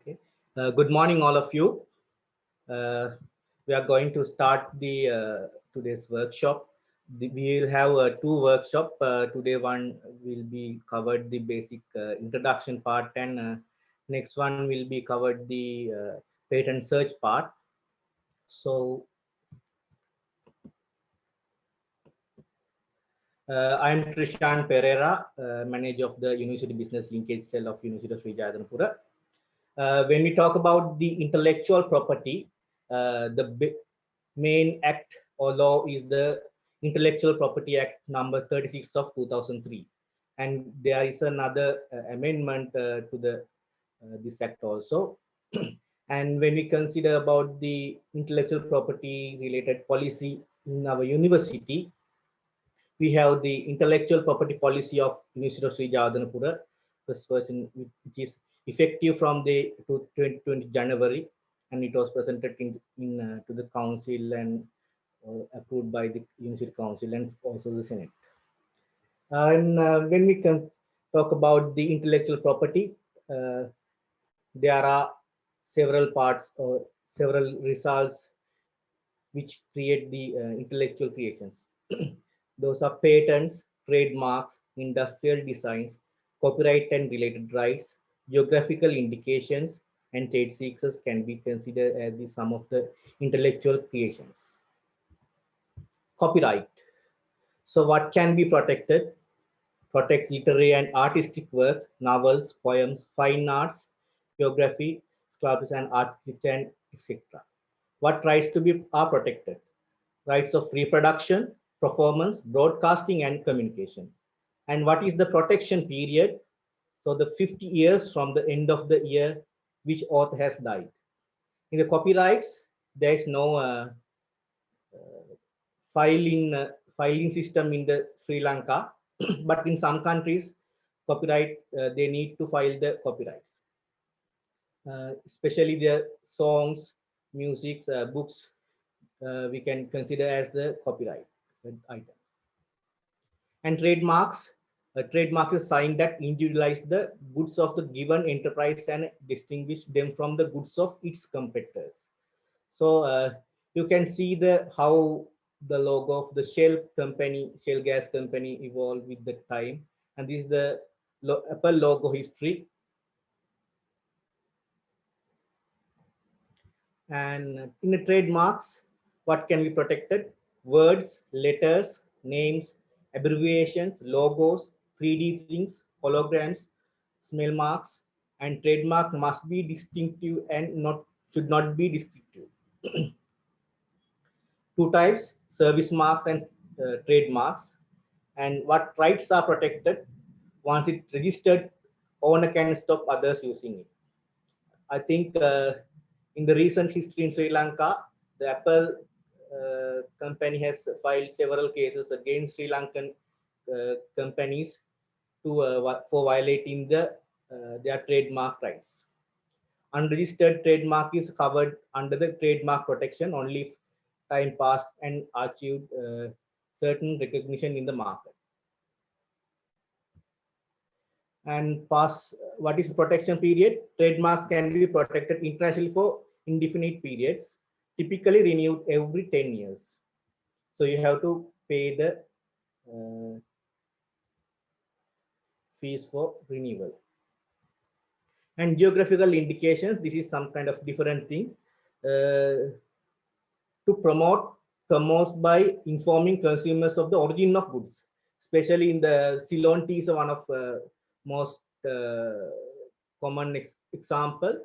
Okay. Good morning, all of you. We are going to start the today's workshop. We will have two workshop. Today, one will be covered the basic introduction part, and next one will be covered the patent search part. So, I am Trishan Pereira, manager of the University Business Linkage Cell of University of Sri Jayawardenepura. When we talk about the intellectual property, the main act or law is the Intellectual Property Act number 36 of 2003. And there is another amendment to the this act also. And when we consider about the intellectual property related policy in our university, we have the intellectual property policy of University of Sri Jayawardenepura, which is effective from the 2020 January, and it was presented to the council and approved by the University Council and also the Senate. And when we can talk about the intellectual property, there are several parts or several results which create the intellectual creations. Those are patents, trademarks, industrial designs, copyright and related rights, geographical indications, and trade secrets can be considered as the sum of the intellectual creations. Copyright. So what can be protected? Protects literary and artistic works, novels, poems, fine arts, geography, sculptures and architecture, etc. What rights to be are protected? Rights of reproduction, performance, broadcasting, and communication. And what is the protection period? So the 50 years from the end of the year which author has died. In the copyrights, there is no filing system in the Sri Lanka, but in some countries, copyright they need to file the copyrights, especially the songs, music, books. We can consider as the copyright items. And trademarks. A trademark is a sign that individualize the goods of the given enterprise and distinguish them from the goods of its competitors. So you can see how the logo of the Shell gas company evolved with the time. And this is the Apple logo history. And in the trademarks, what can be protected? Words, letters, names, abbreviations, logos, 3D things, holograms, smell marks, and trademark must be distinctive and should not be descriptive. Two types, service marks and trademarks. And what rights are protected? Once it's registered, owner can stop others using it. I think in the recent history in Sri Lanka, the Apple company has filed several cases against Sri Lankan companies for violating their trademark rights. Unregistered trademark is covered under the trademark protection only if time passed and achieved certain recognition in the market. And what is the protection period? Trademarks can be protected internationally for indefinite periods, typically renewed every 10 years. So you have to pay the fees for renewal. And geographical indications, this is some kind of different thing. To promote commerce by informing consumers of the origin of goods, especially in the Ceylon tea is one of most common example.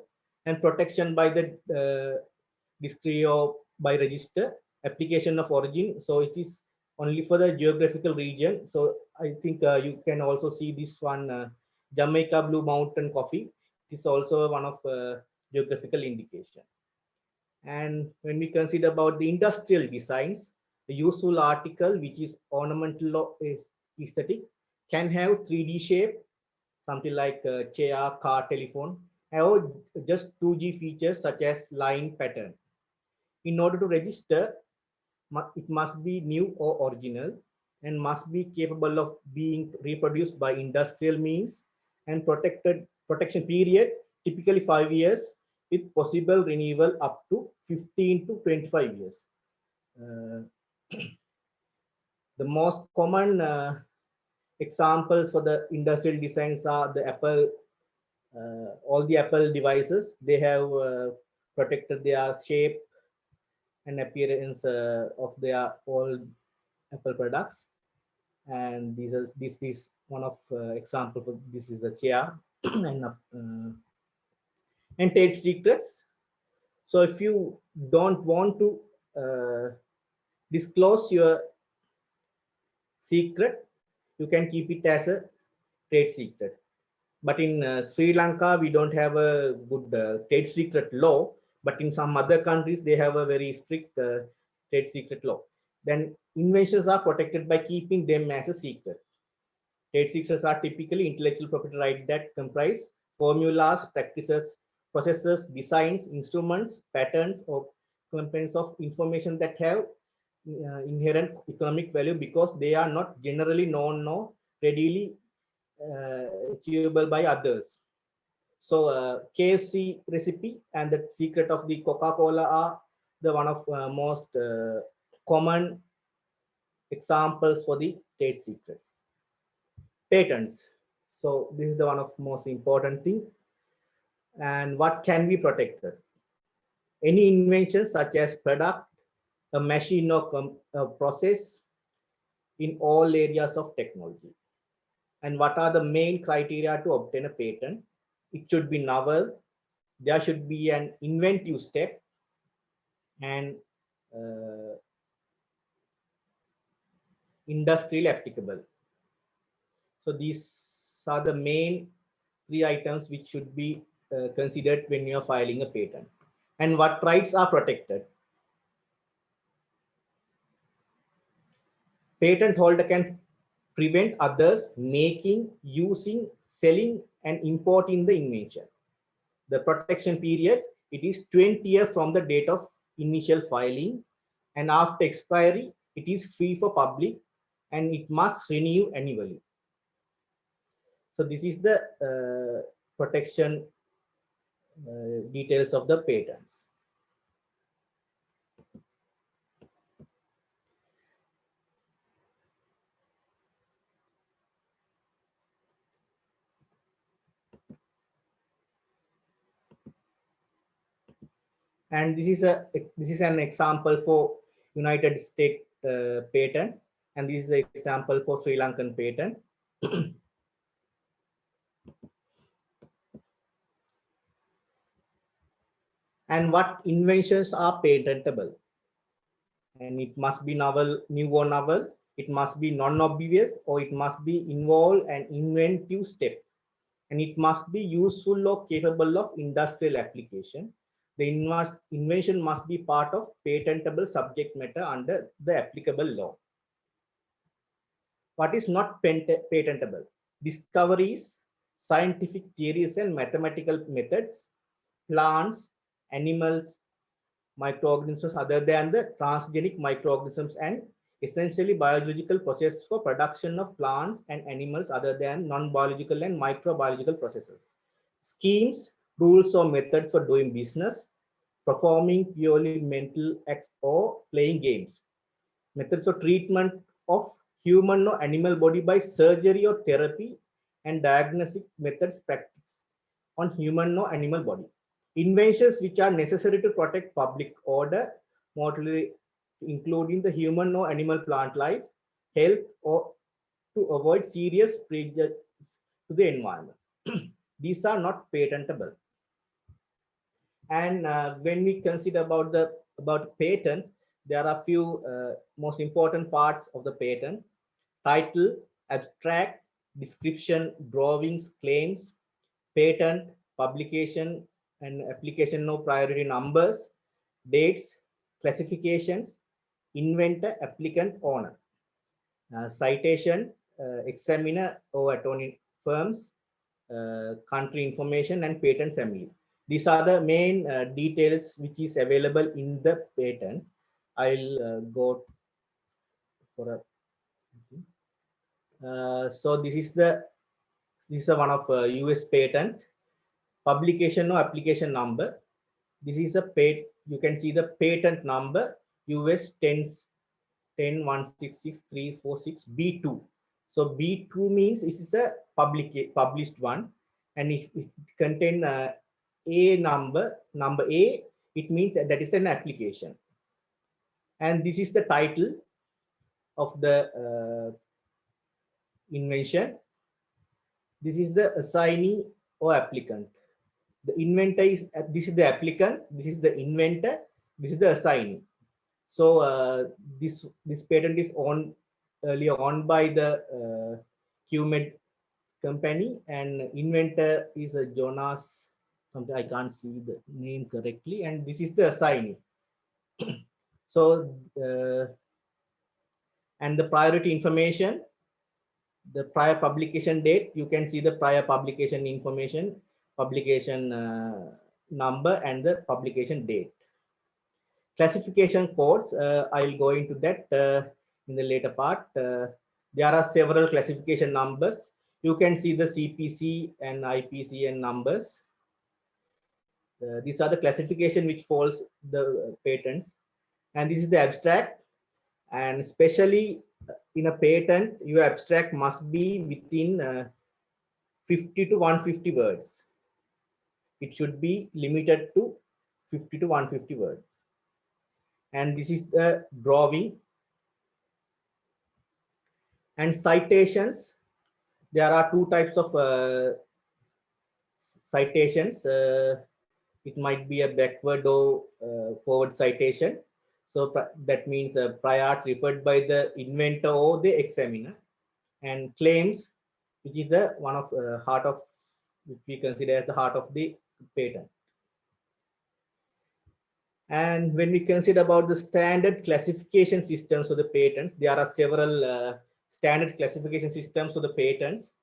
And protection by the discrete or by register, application of origin. So it is only for the geographical region. So I think you can also see this one, Jamaica Blue Mountain Coffee. It is also one of geographical indication. And when we consider about the industrial designs, the useful article, which is ornamental or aesthetic, can have 3D shape, something like chair, car, telephone, or just 2G features such as line pattern. In order to register, it must be new or original and must be capable of being reproduced by industrial means. And protection period, typically 5 years with possible renewal up to 15 to 25 years. Uh, the most common examples for the industrial designs are the Apple, all the Apple devices. They have protected their shape and appearance of their all Apple products. And this is one of example for this is the chair and trade secrets. So if you don't want to disclose your secret, you can keep it as a trade secret. But in Sri Lanka, we don't have a good trade secret law, but in some other countries, they have a very strict trade secret law. Then inventions are protected by keeping them as a secret. Trade secrets are typically intellectual property rights that comprise formulas, practices, processes, designs, instruments, patterns, or components of information that have inherent economic value because they are not generally known or readily achievable by others. So KFC recipe and the secret of the Coca-Cola are the one of most common examples for the trade secrets. Patents. So this is the one of most important thing. And what can be protected? Any invention such as product, a machine or a process in all areas of technology. And what are the main criteria to obtain a patent? It should be novel. There should be an inventive step and industrially applicable. So these are the main 3 items which should be considered when you are filing a patent. And what rights are protected? Patent holder can prevent others making, using, selling, and importing the invention. The protection period, it is 20 years from the date of initial filing, and after expiry, it is free for public and it must renew annually. So this is the protection details of the patents. And this is an example for United States patent, and this is an example for Sri Lankan patent. And what inventions are patentable? And it must be novel, new or novel. It must be non-obvious, or it must be involve an inventive step, and it must be useful or capable of industrial application. The invention must be part of patentable subject matter under the applicable law. What is not patentable? Discoveries, scientific theories and mathematical methods, plants, animals, microorganisms other than the transgenic microorganisms, and essentially biological process for production of plants and animals other than non-biological and microbiological processes. Schemes, rules or methods for doing business, performing purely mental acts or playing games. Methods of treatment of human or animal body by surgery or therapy, and diagnostic methods practiced on human or animal body. Inventions which are necessary to protect public order, mortality, including the human or animal plant life, health, or to avoid serious prejudice to the environment. These are not patentable. And when we consider about patent, there are a few most important parts of the patent: title, abstract, description, drawings, claims, patent, publication and application no priority numbers, dates, classifications, inventor, applicant, owner, citation, examiner or attorney firms, country information, and patent family. These are the main details which is available in the patent. I'll go for a. So this is one of US patent. publication or application number. This is a you can see the patent number US 10.166.346 B2. So B2 means this is a published one, and it contain A number A. It means that is an application, and this is the title of the invention. This is the assignee or applicant. The inventor is this is the applicant. This is the inventor. This is the assignee. So this patent is earlier owned by the QMed company, and inventor is a Jonas something, I can't see the name correctly, and this is the assignee. So and the priority information, the prior publication date, you can see the prior publication information, publication number, and the publication date. Classification codes, I'll go into that in the later part. There are several classification numbers. You can see the CPC and IPCN numbers. These are the classification which follows the patents, and this is the abstract. And especially in a patent, your abstract must be within 50 to 150 words. It should be limited to 50 to 150 words. And this is the drawing. And citations, there are two types of citations. It might be a backward or forward citation. So that means prior arts referred by the inventor or the examiner. And claims, which is the one of heart of, which we consider as the heart of the patent. And when we consider about the standard classification systems of the patents, there are several standard classification systems of the patents.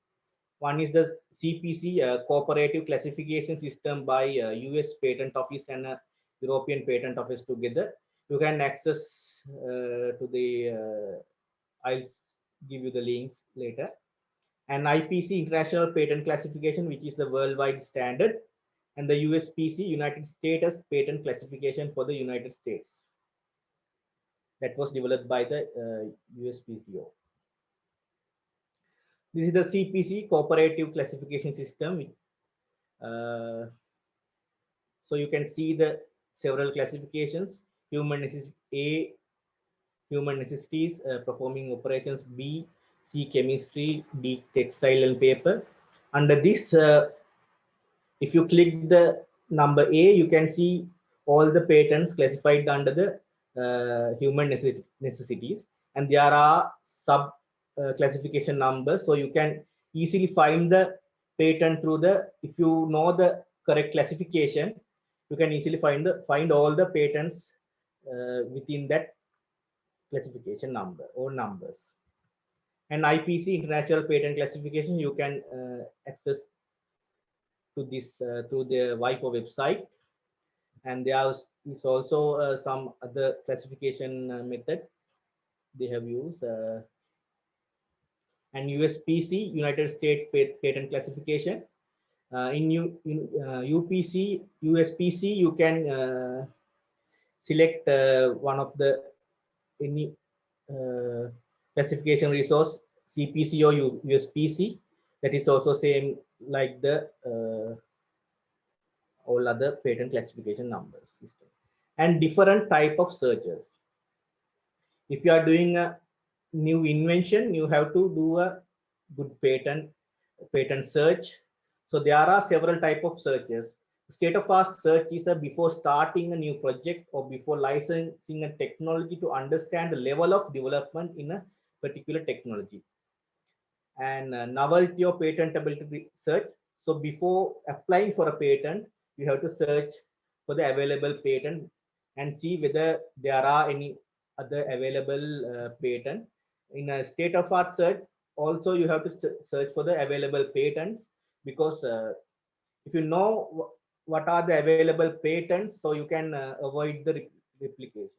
One is the CPC, Cooperative Classification System by US Patent Office and European Patent Office together. You can access to the, I'll give you the links later. And IPC, International Patent Classification, which is the worldwide standard, and the USPC, United States Patent Classification for the United States. That was developed by the USPTO. This is the CPC, Cooperative Classification System. So you can see the several classifications. Human necessities, A, human necessities, performing operations, B, C, chemistry, D, textile and paper. Under this, if you click the number A, you can see all the patents classified under the human necessities, and there are sub classification numbers, so you can easily find the patent through the, if you know the correct classification, you can easily find all the patents within that classification number or numbers. And IPC, International Patent Classification, you can access to this through the WIPO website, and there is also some other classification method they have used. And USPC, United States Patent Classification. In UPC, USPC, you can select one of the any classification resource, CPC or USPC. That is also same like the all other patent classification numbers system. And different type of searches. If you are doing a new invention, you have to do a good patent search. So there are several type of searches. State-of-art search is before starting a new project or before licensing a technology to understand the level of development in a particular technology. And novelty or patentability search. So before applying for a patent, you have to search for the available patent and see whether there are any other available patent. In a state-of-art search, also you have to search for the available patents, because if you know what are the available patents, so you can avoid the replication.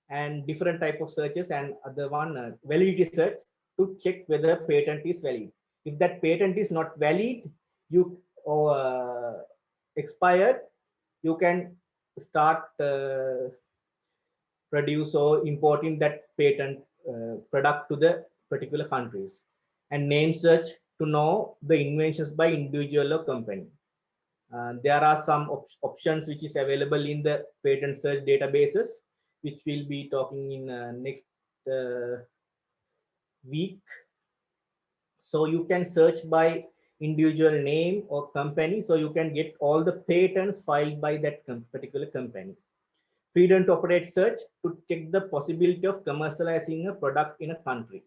And different type of searches, and other one validity search to check whether patent is valid. If that patent is not valid, you or expired, you can start produce or importing that patent product to the particular countries, and name search to know the inventions by individual or company. There are some options which is available in the patent search databases, which we'll be talking in next week. So you can search by individual name or company, so you can get all the patents filed by that particular company. Freedom to operate search to check the possibility of commercializing a product in a country.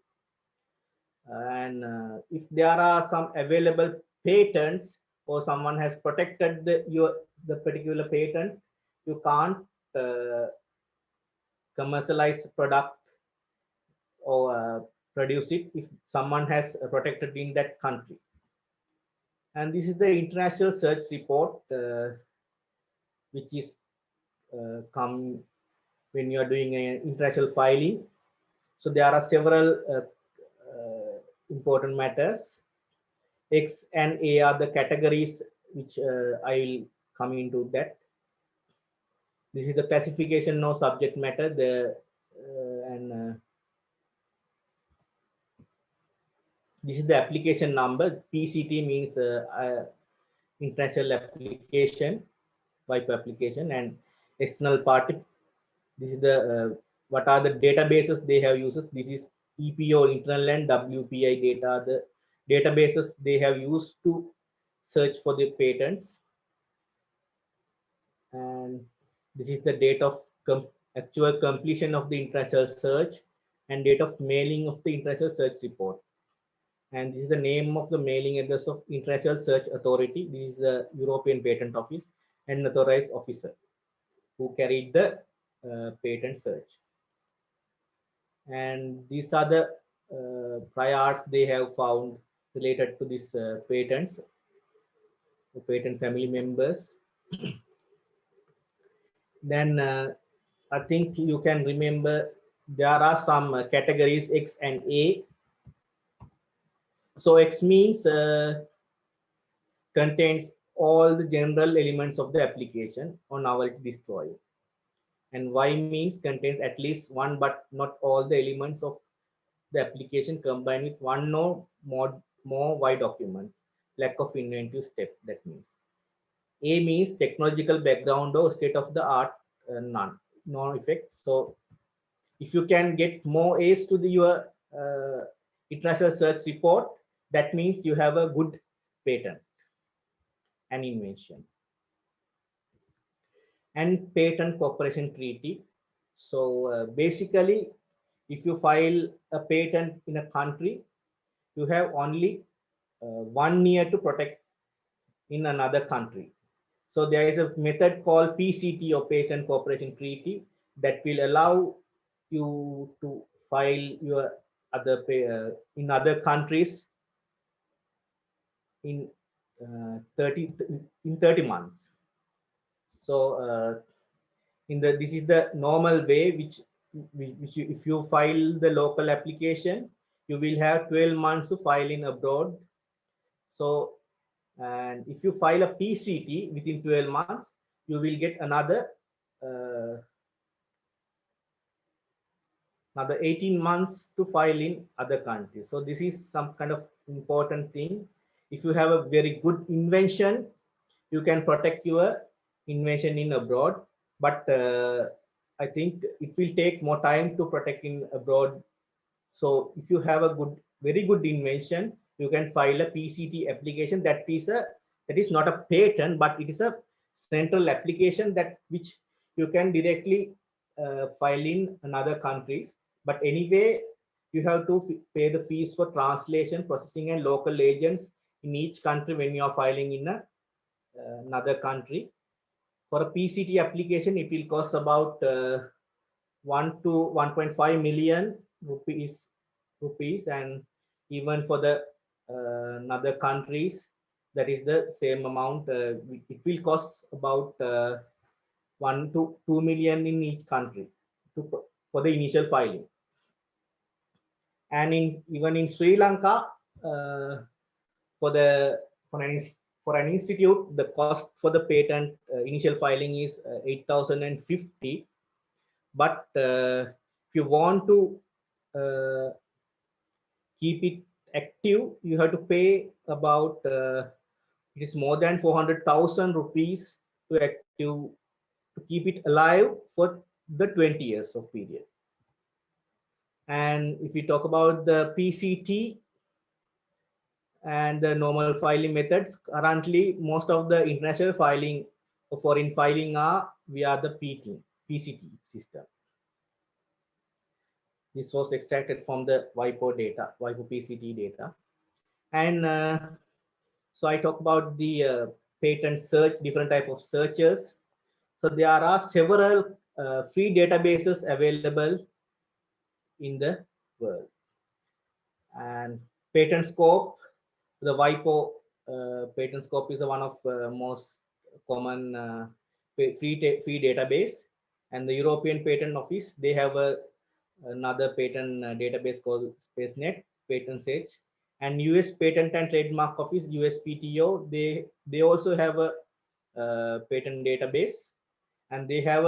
And if there are some available patents or someone has protected the particular patent, you can't commercialize product or produce it if someone has protected in that country. And this is the international search report, which is come when you are doing an international filing. So there are several important matters. X and A are the categories which I will come into that. This is the classification, no subject matter. This is the application number. PCT means international application, WIPO application, and external party. This is the what are the databases they have used. This is EPO, internal, and WPI data, the databases they have used to search for the patents. And this is the date of actual completion of the international search and date of mailing of the international search report. And this is the name of the mailing address of International Search Authority. This is the European Patent Office and authorized officer who carried the patent search. And these are the prior arts they have found related to this patents, the patent family members. Then I think you can remember there are some categories X and A. So X means contains all the general elements of the application or novelty destroy. And Y means contains at least one but not all the elements of the application combined with one or more Y document. Lack of inventive step, that means. A means technological background or state of the art, none, no effect. So if you can get more A's to your international search report, that means you have a good patent and invention. And patent cooperation treaty. So basically, if you file a patent in a country, you have only 1 year to protect in another country. So there is a method called PCT or Patent Cooperation Treaty that will allow you to file your other in other countries in 30 months. So this is the normal way which if you file the local application, you will have 12 months to file in abroad. So and if you file a PCT within 12 months, you will get another 18 months to file in other countries. So this is some kind of important thing. If you have a very good invention, you can protect your invention in abroad, but I think it will take more time to protect in abroad. So if you have a very good invention, you can file a PCT application. That is not a patent, but it is a central application which you can directly file in another countries. But anyway, you have to pay the fees for translation, processing, and local agents in each country when you are filing in another country. For a PCT application, it will cost about 1 to 1.5 million rupees, and even for the other countries, that is the same amount. It will cost about 1 to 2 million in each country for the initial filing. And even in Sri Lanka, for for an institute, the cost for the patent initial filing is 8,050. But if you want to keep it active, you have to pay about it is more than 400,000 rupees to active to keep it alive for the 20 years of period. And if we talk about the PCT and the normal filing methods, currently most of the international filing, foreign filing are via the PCT system. This was extracted from the WIPO data, WIPO PCT data. And so I talk about the patent search, different type of searches. So there are several free databases available in the world. And PatentScope, the WIPO PatentScope is one of most common free database. And the European Patent Office, they have another patent database called SpaceNet, PatentSearch. And US Patent and Trademark Office, USPTO, they also have a patent database, and they have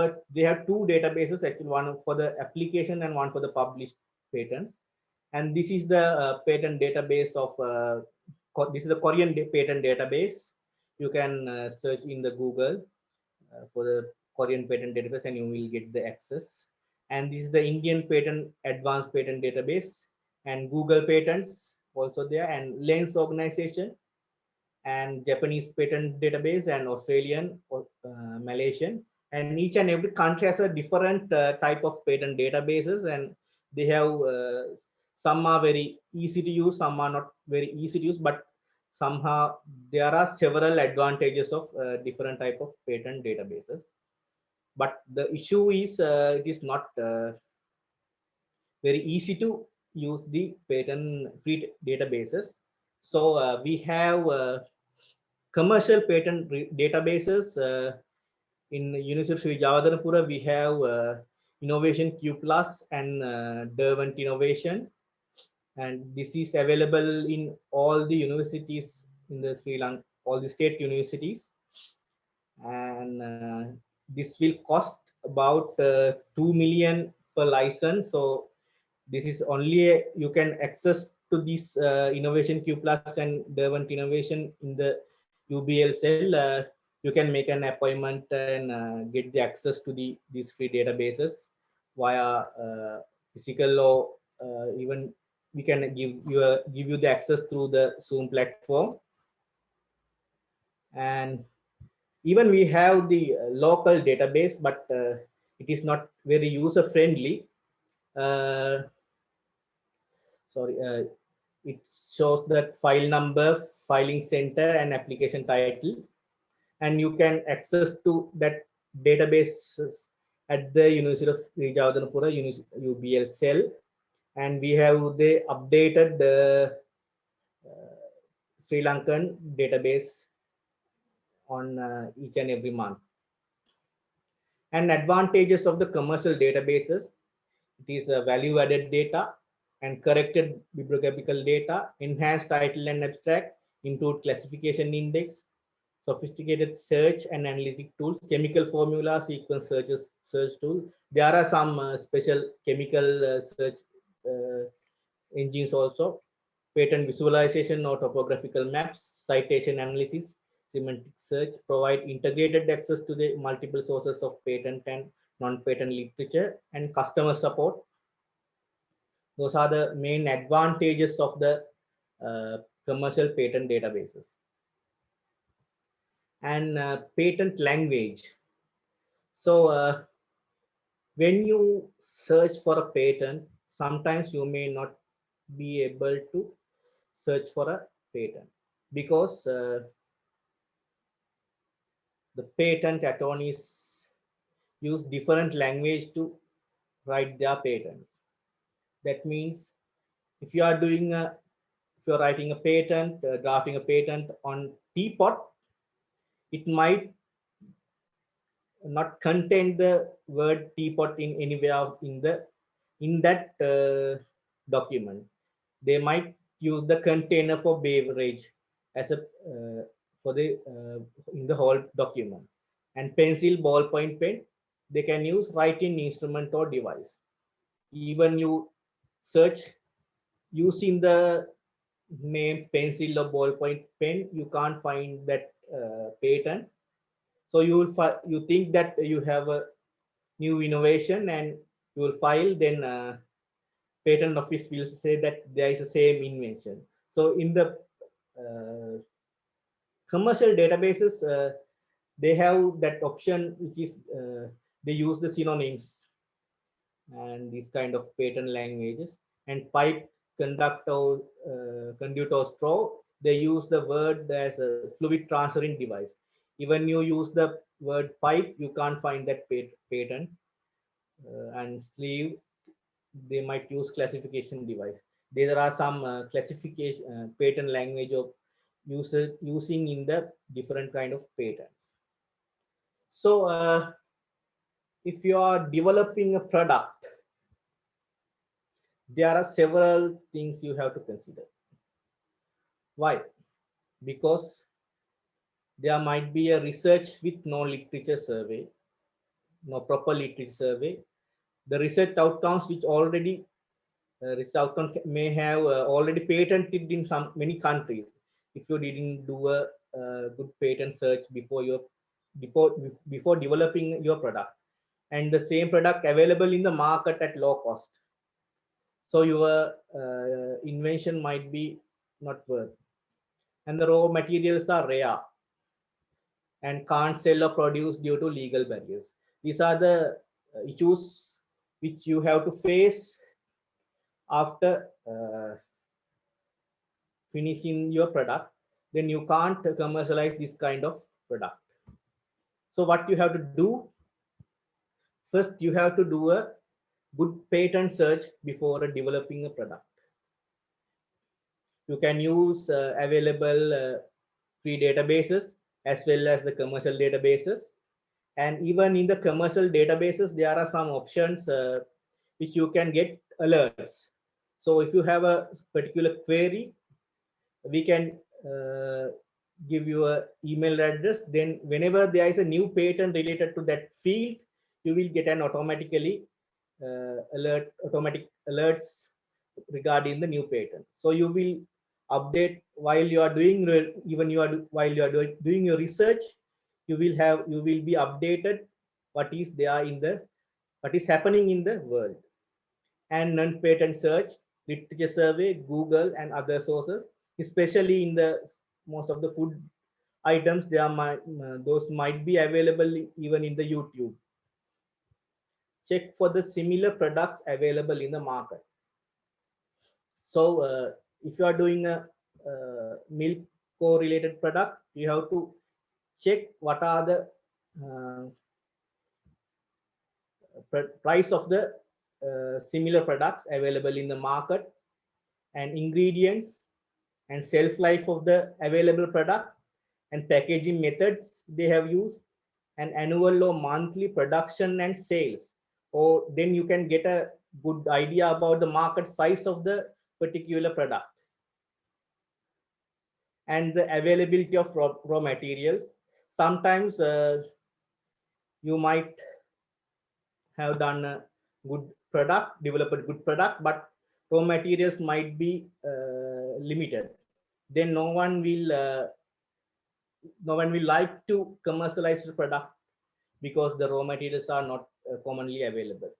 two databases, actually, one for the application and one for the published patents. And this is the patent database of this is the Korean patent database. You can search in the Google for the Korean patent database, and you will get the access. And this is the Indian patent advanced patent database, and Google Patents also there, and Lens Organization, and Japanese patent database, and Australian, Malaysian. And each and every country has a different type of patent databases, and they have some are very easy to use, some are not very easy to use, but somehow there are several advantages of different type of patent databases. But the issue is it is not very easy to use the patent free databases. So we have commercial patent databases. In University of Sri Jawadarapura, we have Innovation Q Plus and Derwent Innovation, and this is available in all the universities in the Sri Lanka, all the state universities. And this will cost about 2 million per license. So this is only you can access to this Innovation Q Plus and Derwent Innovation in the UBL cell. You can make an appointment and get the access to these free databases via physical, or even we can give you the access through the Zoom platform. And even we have the local database, but it is not very user friendly. It shows that file number, filing center, and application title, and you can access to that database at the University of Sri Jawadarapura UBL cell. And we have the updated Sri Lankan database on each and every month. And advantages of the commercial databases: it is a value-added data and corrected bibliographical data, enhanced title and abstract, improved classification index, sophisticated search and analytic tools, chemical formula, sequence search tool. There are some special chemical search engines also, patent visualization or topographical maps, citation analysis, semantic search, provide integrated access to the multiple sources of patent and non-patent literature, and customer support. Those are the main advantages of the commercial patent databases. And patent language. So when you search for a patent, sometimes you may not be able to search for a patent because the patent attorneys use different language to write their patents. That means if you are doing if you're writing a patent, drafting a patent on teapot, it might not contain the word teapot in anywhere in that document. They might use the container for beverage as a for the in the whole document. And pencil, ballpoint pen, they can use writing instrument or device. Even you search using the name pencil or ballpoint pen, you can't find that patent. So you will you think that you have a new innovation and you will file, then patent office will say that there is the same invention. So in the commercial databases, they have that option, which is they use the synonyms and these kind of patent languages. And pipe, conductor, conduit or straw, they use the word as a fluid transferring device. Even you use the word pipe, you can't find that patent. And sleeve, they might use classification device. There are some classification patent language of user using in the different kind of patents. So if you are developing a product, there are several things you have to consider. Why? Because there might be a research with no literature survey, no proper literature survey. The research outcomes which already research outcomes may have already patented in some many countries. If you didn't do a good patent search before before developing your product, and the same product available in the market at low cost, so your invention might be not worth. And the raw materials are rare and can't sell or produce due to legal barriers. These are the issues which you have to face after finishing your product. Then you can't commercialize this kind of product. So what you have to do, first you have to do a good patent search before developing a product. You can use available free databases as well as the commercial databases. And even in the commercial databases, there are some options which you can get alerts. So if you have a particular query, we can give you a email address. Then whenever there is a new patent related to that field, you will get an automatic alerts regarding the new patent. So you will update while you are doing while you are doing your research. You will be updated what is there in the what is happening in the world. And non-patent search, literature survey, Google and other sources, especially in the most of the food items, there might those might be available even in the YouTube. Check for the similar products available in the market. So if you are doing a milk co-related product, you have to check what are the price of the similar products available in the market, and ingredients and shelf life of the available product, and packaging methods they have used, and annual or monthly production and sales. Or then you can get a good idea about the market size of the particular product. And the availability of raw materials. Sometimes you might have done a good product, developed a good product, but raw materials might be limited. Then no one will like to commercialize the product because the raw materials are not commonly available.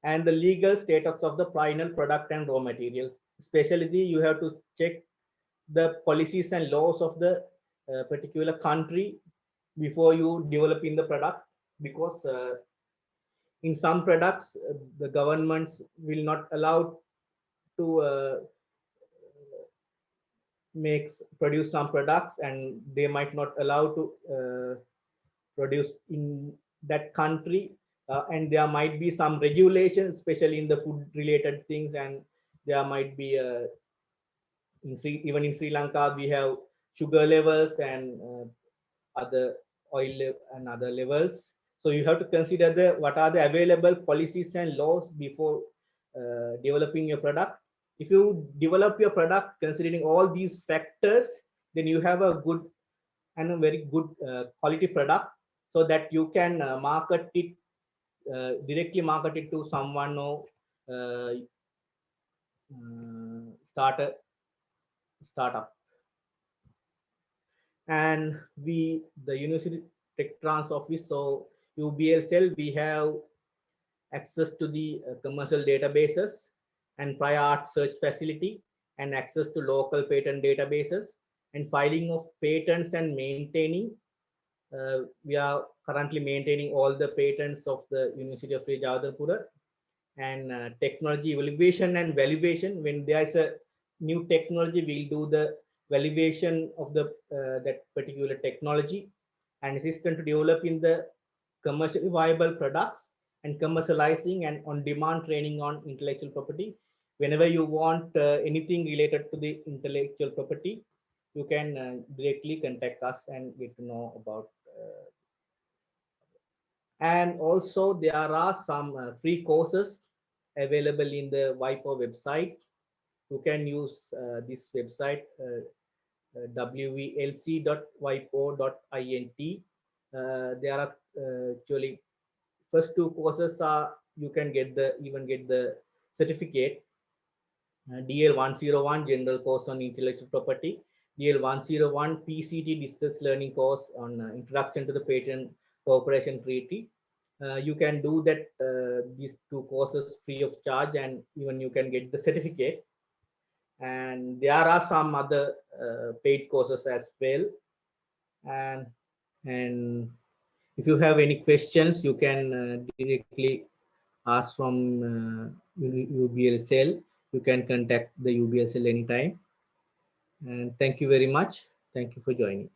And the legal status of the final product and raw materials, especially you have to check the policies and laws of the particular country before you develop in the product, because in some products the governments will not allow to produce some products, and they might not allow to produce in that country, and there might be some regulations, especially in the food related things. And there might be even in Sri Lanka we have sugar levels and other oil and other levels. So you have to consider what are the available policies and laws before developing your product. If you develop your product considering all these factors, then you have a good and a very good quality product, so that you can market it directly market it to someone who start a startup. And the University Tech Trans office, so UBL cell, we have access to the commercial databases and prior art search facility, and access to local patent databases, and filing of patents and maintaining. We are currently maintaining all the patents of the University of Jawadharpura, and technology evaluation and valuation. When there is a new technology, we'll do the valuation of the that particular technology, and assistant to developing the commercially viable products, and commercializing and on-demand training on intellectual property. Whenever you want anything related to the intellectual property, you can directly contact us and get to know about. And also there are some free courses available in the WIPO website. You can use this website, welc.wipo.int. There are actually first two courses are you can get the certificate. DL101 general course on intellectual property, DL101 PCT distance learning course on introduction to the patent cooperation treaty. You can do that these two courses free of charge, and even you can get the certificate. And there are some other paid courses as well. And if you have any questions, you can directly ask from UBL cell. You can contact the UBL cell anytime. And thank you very much. Thank you for joining.